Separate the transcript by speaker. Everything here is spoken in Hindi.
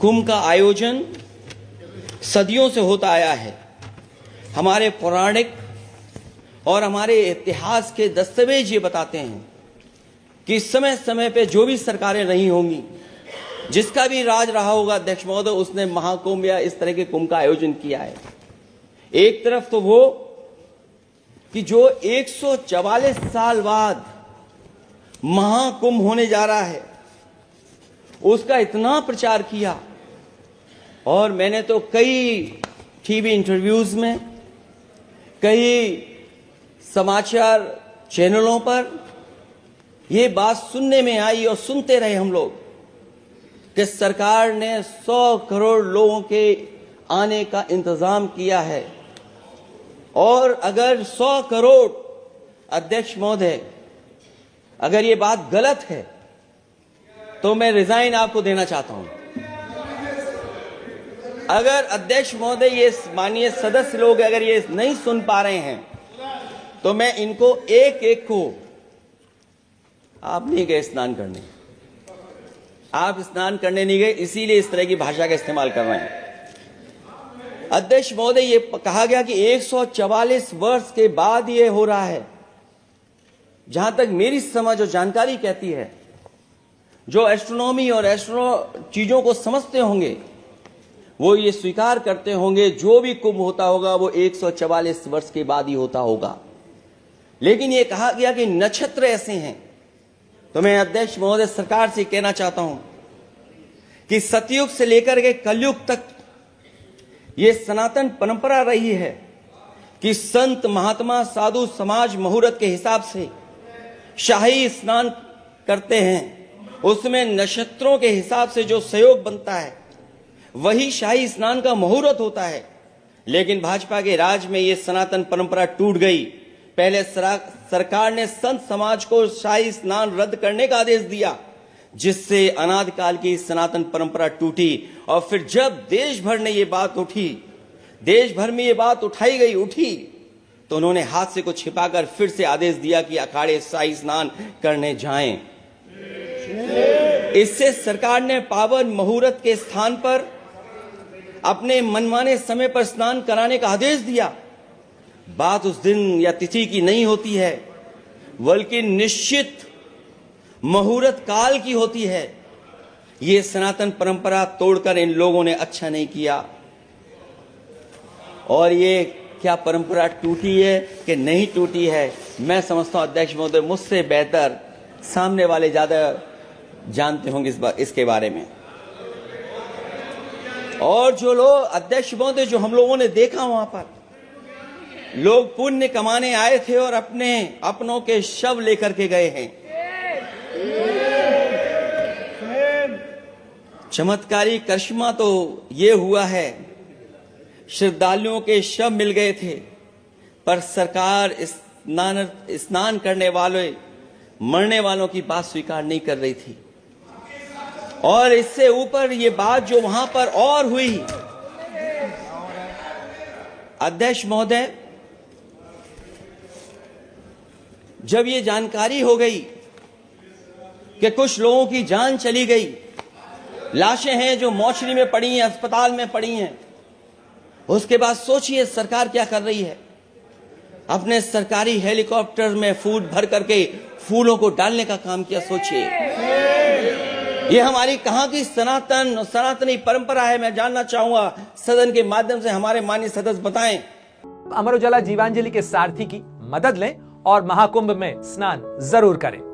Speaker 1: कुंभ का आयोजन सदियों से होता आया है। हमारे पौराणिक और हमारे इतिहास के दस्तावेज ये बताते हैं कि समय समय पे जो भी सरकारें रही होंगी, जिसका भी राज रहा होगा अध्यक्ष महोदय, उसने महाकुंभ या इस तरह के कुंभ का आयोजन किया है। एक तरफ तो वो कि जो 144 साल बाद महाकुंभ होने जा रहा है, उसका इतना प्रचार किया, और मैंने तो कई टीवी इंटरव्यूज में, कई समाचार चैनलों पर ये बात सुनने में आई और सुनते रहे हम लोग कि सरकार ने 100 करोड़ लोगों के आने का इंतजाम किया है। और अगर 100 करोड़, अध्यक्ष महोदय, अगर ये बात गलत है तो मैं रिजाइन आपको देना चाहता हूं। अगर अध्यक्ष महोदय, ये माननीय सदस्य लोग अगर ये नहीं सुन पा रहे हैं तो मैं इनको एक एक को, आप नहीं गए स्नान करने, आप स्नान करने नहीं गए, इसीलिए इस तरह की भाषा का इस्तेमाल कर रहे हैं। अध्यक्ष महोदय, ये कहा गया कि 144 वर्ष के बाद ये हो रहा है। जहां तक मेरी समझ और जानकारी कहती है, जो एस्ट्रोनॉमी और चीजों को समझते होंगे वो ये स्वीकार करते होंगे जो भी कुंभ होता होगा वो 144 वर्ष के बाद ही होता होगा। लेकिन ये कहा गया कि नक्षत्र ऐसे हैं, तो मैं अध्यक्ष महोदय सरकार से कहना चाहता हूं कि सतयुग से लेकर के कलयुग तक ये सनातन परंपरा रही है कि संत महात्मा साधु समाज मुहूर्त के हिसाब से शाही स्नान करते हैं। उसमें नक्षत्रों के हिसाब से जो सहयोग बनता है वही शाही स्नान का मुहूर्त होता है। लेकिन भाजपा के राज में ये सनातन परंपरा टूट गई। पहले सरकार ने संत समाज को शाही स्नान रद्द करने का आदेश दिया, जिससे अनादिकाल की सनातन परंपरा टूटी। और फिर जब देश भर में ये बात उठी, तो उन्होंने हादसे को छिपाकर फिर से आदेश दिया कि अखाड़े शाही स्नान करने जाएं। इससे सरकार ने पावन मुहूर्त के स्थान पर अपने मनमाने समय पर स्नान कराने का आदेश दिया। बात उस दिन या तिथि की नहीं होती है, बल्कि निश्चित मुहूर्त काल की होती है। ये सनातन परंपरा तोड़कर इन लोगों ने अच्छा नहीं किया। और ये क्या परंपरा टूटी है कि नहीं टूटी है, मैं समझता हूं अध्यक्ष महोदय मुझसे बेहतर सामने वाले ज्यादा जानते होंगे इसके बारे में। और जो लोग, अध्यक्ष महोदय, जो हम लोगों ने देखा वहां पर लोग पुण्य कमाने आए थे और अपनों के शव लेकर के गए हैं। चमत्कारी करिश्मा तो ये हुआ है, श्रद्धालुओं के शव मिल गए थे, पर सरकार स्नान करने वाले मरने वालों की बात स्वीकार नहीं कर रही थी। और इससे ऊपर ये बात जो वहां पर और हुई, अध्यक्ष महोदय, जब ये जानकारी हो गई कि कुछ लोगों की जान चली गई, लाशें हैं जो मोर्चरी में पड़ी हैं, अस्पताल में पड़ी हैं, उसके बाद सोचिए सरकार क्या कर रही है। अपने सरकारी हेलीकॉप्टर में फूड भर करके फूलों को डालने का काम किया। सोचिए ये हमारी कहां की सनातनी परंपरा है। मैं जानना चाहूंगा सदन के माध्यम से हमारे माननीय सदस्य बताएं।
Speaker 2: अमर उजाला जीवांजलि के सारथी की मदद लें और महाकुंभ में स्नान जरूर करें।